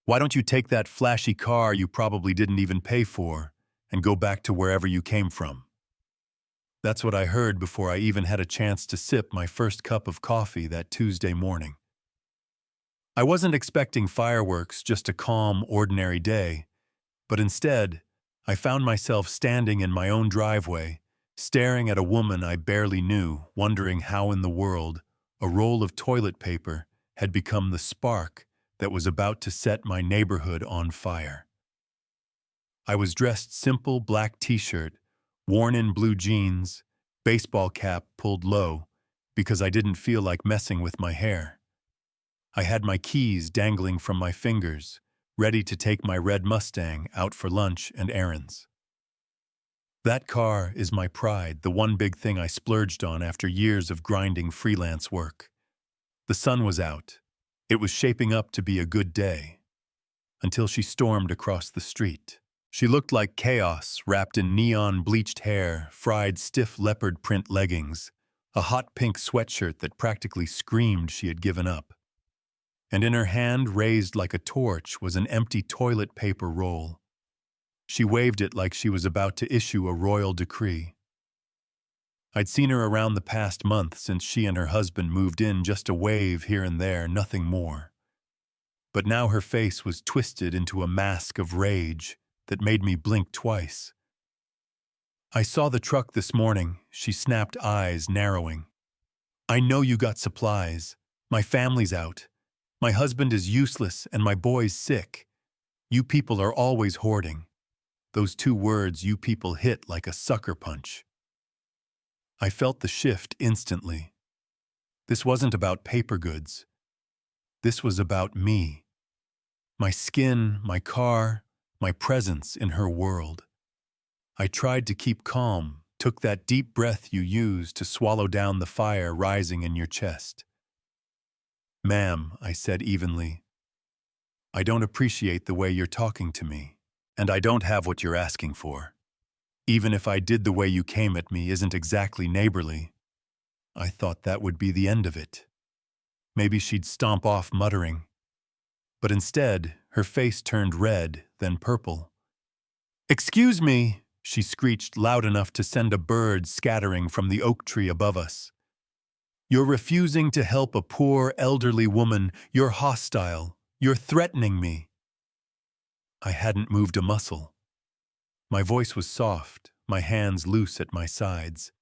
Why don't you take that flashy car you probably didn't even pay for and go back to wherever you came from? That's what I heard before I even had a chance to sip my first cup of coffee that Tuesday morning. I wasn't expecting fireworks, just a calm, ordinary day, but instead, I found myself standing in my own driveway, staring at a woman I barely knew, wondering how in the world a roll of toilet paper had become the spark that was about to set my neighborhood on fire. I was dressed simple black t-shirt, worn-in blue jeans, baseball cap pulled low because I didn't feel like messing with my hair. I had my keys dangling from my fingers, ready to take my red Mustang out for lunch and errands. That car is my pride, the one big thing I splurged on after years of grinding freelance work. The sun was out. It was shaping up to be a good day, until she stormed across the street. She looked like chaos, wrapped in neon bleached hair, fried stiff leopard print leggings, a hot pink sweatshirt that practically screamed she had given up. And in her hand, raised like a torch, was an empty toilet paper roll. She waved it like she was about to issue a royal decree. I'd seen her around the past month since she and her husband moved in, just a wave here and there, nothing more. But now her face was twisted into a mask of rage that made me blink twice. "I saw the truck this morning," she snapped, eyes narrowing. "I know you got supplies. My family's out. My husband is useless and my boy's sick. You people are always hoarding." Those two words, "you people," hit like a sucker punch. I felt the shift instantly. This wasn't about paper goods. This was about me. My skin, my car, my presence in her world. I tried to keep calm, took that deep breath you use to swallow down the fire rising in your chest. "Ma'am," I said evenly, "I don't appreciate the way you're talking to me, and I don't have what you're asking for. Even if I did, the way you came at me isn't exactly neighborly." I thought that would be the end of it. Maybe she'd stomp off muttering. But instead, her face turned red, then purple. "Excuse me," she screeched loud enough to send a bird scattering from the oak tree above us. "You're refusing to help a poor, elderly woman. You're hostile. You're threatening me." I hadn't moved a muscle. My voice was soft, my hands loose at my sides.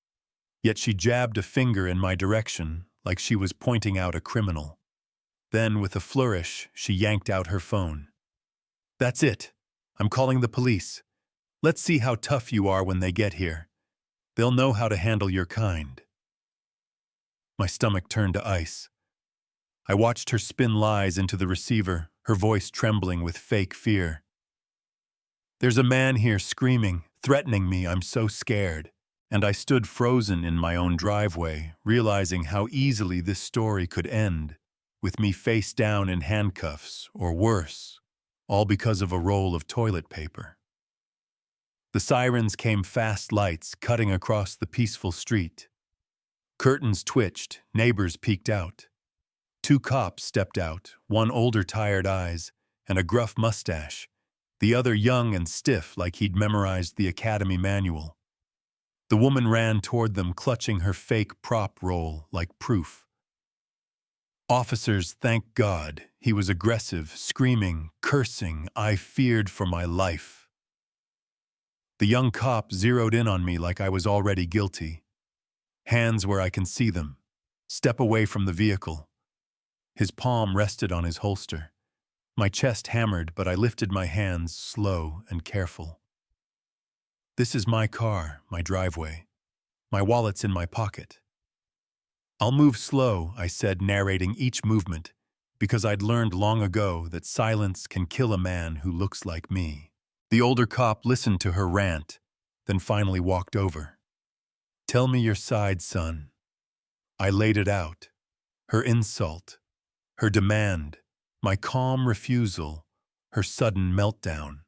Yet she jabbed a finger in my direction, like she was pointing out a criminal. Then, with a flourish, she yanked out her phone. "That's it. I'm calling the police. Let's see how tough you are when they get here. They'll know how to handle your kind." My stomach turned to ice. I watched her spin lies into the receiver, her voice trembling with fake fear. "There's a man here screaming, threatening me. I'm so scared." And I stood frozen in my own driveway, realizing how easily this story could end, with me face down in handcuffs, or worse, all because of a roll of toilet paper. The sirens came, fast lights cutting across the peaceful street. Curtains twitched, neighbors peeked out. Two cops stepped out, one older, tired eyes, and a gruff mustache, the other young and stiff like he'd memorized the academy manual. The woman ran toward them, clutching her fake prop roll like proof. "Officers, thank God." He was aggressive, screaming, cursing. I feared for my life. The young cop zeroed in on me like I was already guilty. Hands where I can see them. Step away from the vehicle. His palm rested on his holster. My chest hammered, but I lifted my hands, slow and careful. "This is my car, my driveway. My wallet's in my pocket." "I'll move slow," I said, narrating each movement, because I'd learned long ago that silence can kill a man who looks like me. The older cop listened to her rant, then finally walked over. "Tell me your side, son." I laid it out. Her insult, her demand, my calm refusal, her sudden meltdown.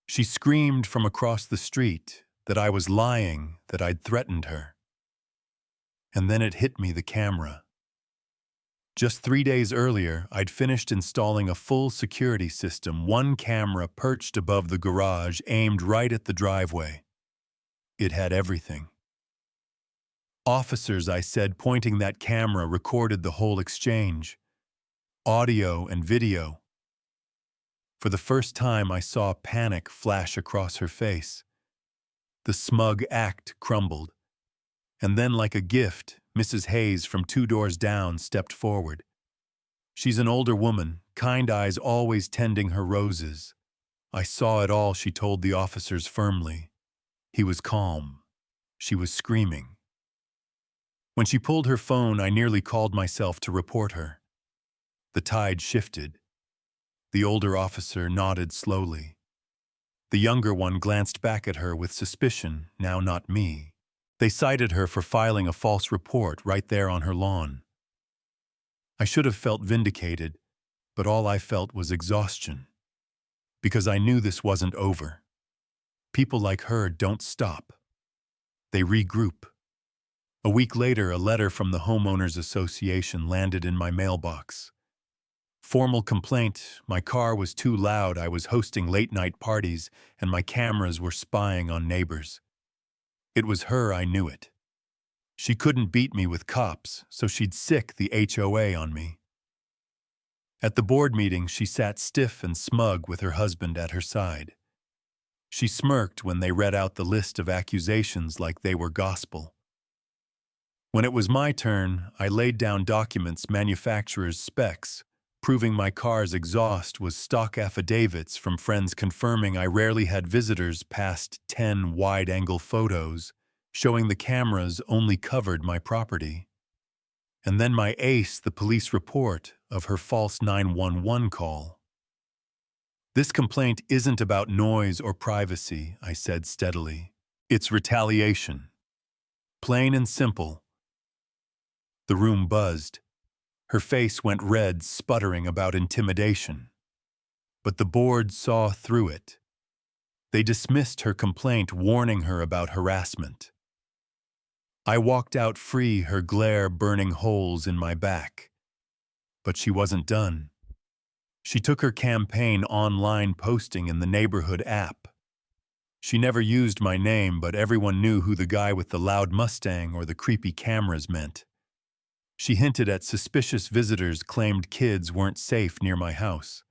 She screamed from across the street that I was lying, that I'd threatened her. And then it hit me, the camera. Just 3 days earlier, I'd finished installing a full security system, one camera perched above the garage, aimed right at the driveway. It had everything. Officers, I said, pointing that camera, recorded the whole exchange. Audio and video. For the first time, I saw panic flash across her face. The smug act crumbled. And then, like a gift, Mrs. Hayes from 2 doors down stepped forward. She's an older woman, kind eyes always tending her roses. I saw it all, she told the officers firmly. He was calm. She was screaming. When she pulled her phone, I nearly called myself to report her. The tide shifted. The older officer nodded slowly. The younger one glanced back at her with suspicion, now not me. They cited her for filing a false report right there on her lawn. I should have felt vindicated, but all I felt was exhaustion. Because I knew this wasn't over. People like her don't stop. They regroup. A week later, a letter from the Homeowners Association landed in my mailbox. Formal complaint: my car was too loud, I was hosting late-night parties, and my cameras were spying on neighbors. It was her, I knew it. She couldn't beat me with cops, so she'd sick the HOA on me. At the board meeting, she sat stiff and smug with her husband at her side. She smirked when they read out the list of accusations like they were gospel. When it was my turn, I laid down documents, manufacturer's specs, proving my car's exhaust was stock, affidavits from friends confirming I rarely had visitors, past 10 wide-angle photos, showing the cameras only covered my property. And then my ace, the police report of her false 911 call. This complaint isn't about noise or privacy, I said steadily. It's retaliation. Plain and simple. The room buzzed. Her face went red, sputtering about intimidation. But the board saw through it. They dismissed her complaint, warning her about harassment. I walked out free, her glare burning holes in my back. But she wasn't done. She took her campaign online, posting in the neighborhood app. She never used my name, but everyone knew who the guy with the loud Mustang or the creepy cameras meant. She hinted at suspicious visitors, claimed kids weren't safe near my house.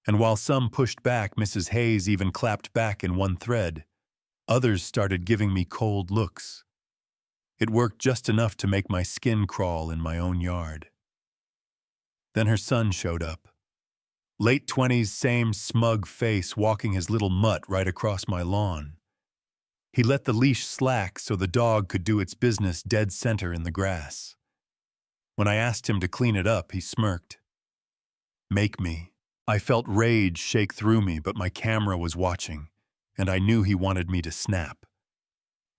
And while some pushed back, Mrs. Hayes even clapped back in one thread. Others started giving me cold looks. It worked just enough to make my skin crawl in my own yard. Then her son showed up. Late 20s, same smug face, walking his little mutt right across my lawn. He let the leash slack so the dog could do its business dead center in the grass. When I asked him to clean it up, he smirked. Make me. I felt rage shake through me, but my camera was watching, and I knew he wanted me to snap.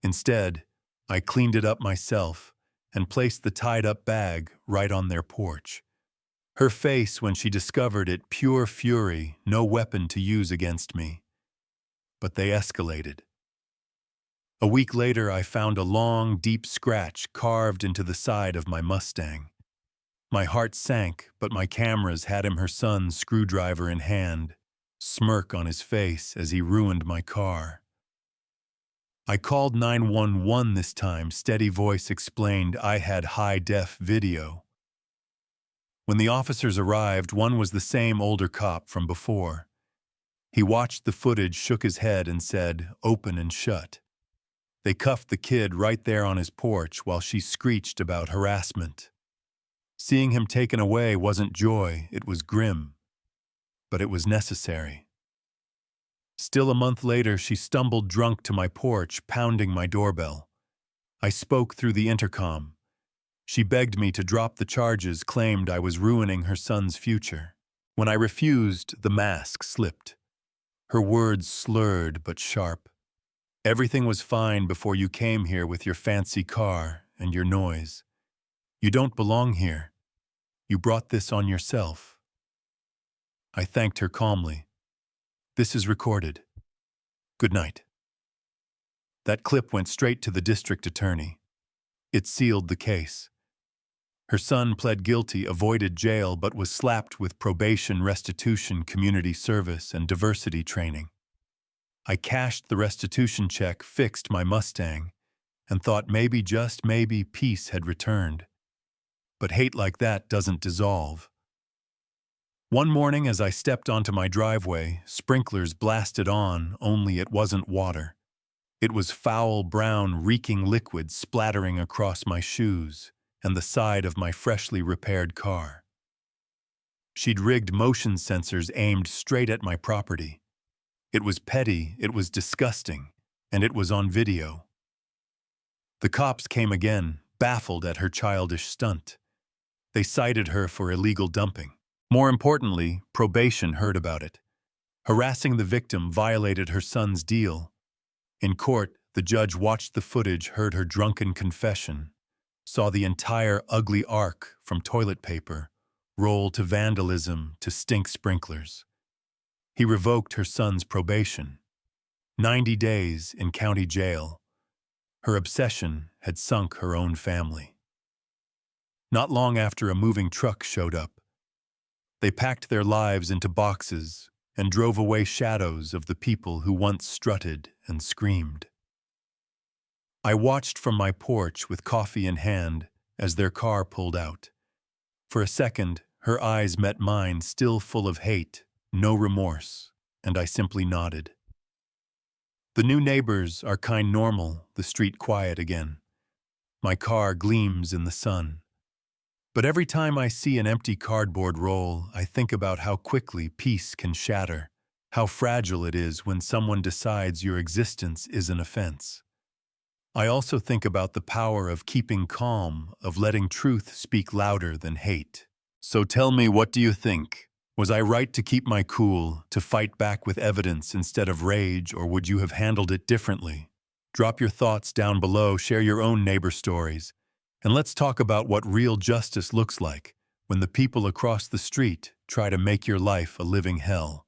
Instead, I cleaned it up myself and placed the tied-up bag right on their porch. Her face, when she discovered it, pure fury, no weapon to use against me. But they escalated. A week later, I found a long, deep scratch carved into the side of my Mustang. My heart sank, but my cameras had him, her son's screwdriver in hand, smirk on his face as he ruined my car. I called 911 this time. Steady voice explained I had high-def video. When the officers arrived, one was the same older cop from before. He watched the footage, shook his head, and said, "Open and shut." They cuffed the kid right there on his porch while she screeched about harassment. Seeing him taken away wasn't joy, it was grim. But it was necessary. Still a month later, she stumbled drunk to my porch, pounding my doorbell. I spoke through the intercom. She begged me to drop the charges, claimed I was ruining her son's future. When I refused, the mask slipped. Her words slurred but sharp. Everything was fine before you came here with your fancy car and your noise. You don't belong here. You brought this on yourself. I thanked her calmly. This is recorded. Good night. That clip went straight to the district attorney. It sealed the case. Her son pled guilty, avoided jail, but was slapped with probation, restitution, community service, and diversity training. I cashed the restitution check, fixed my Mustang, and thought maybe, just maybe, peace had returned. But hate like that doesn't dissolve. One morning, as I stepped onto my driveway, sprinklers blasted on, only it wasn't water. It was foul, brown, reeking liquid splattering across my shoes and the side of my freshly repaired car. She'd rigged motion sensors aimed straight at my property. It was petty, it was disgusting, and it was on video. The cops came again, baffled at her childish stunt. They cited her for illegal dumping. More importantly, probation heard about it. Harassing the victim violated her son's deal. In court, the judge watched the footage, heard her drunken confession, saw the entire ugly arc from toilet paper roll to vandalism to stink sprinklers. He revoked her son's probation. 90 days in county jail. Her obsession had sunk her own family. Not long after, a moving truck showed up. They packed their lives into boxes and drove away shadows of the people who once strutted and screamed. I watched from my porch with coffee in hand as their car pulled out. For a second, her eyes met mine, still full of hate, no remorse, and I simply nodded. The new neighbors are kind, normal, the street quiet again. My car gleams in the sun. But every time I see an empty cardboard roll, I think about how quickly peace can shatter, how fragile it is when someone decides your existence is an offense. I also think about the power of keeping calm, of letting truth speak louder than hate. So tell me, what do you think? Was I right to keep my cool, to fight back with evidence instead of rage, or would you have handled it differently? Drop your thoughts down below, share your own neighbor stories, and let's talk about what real justice looks like when the people across the street try to make your life a living hell.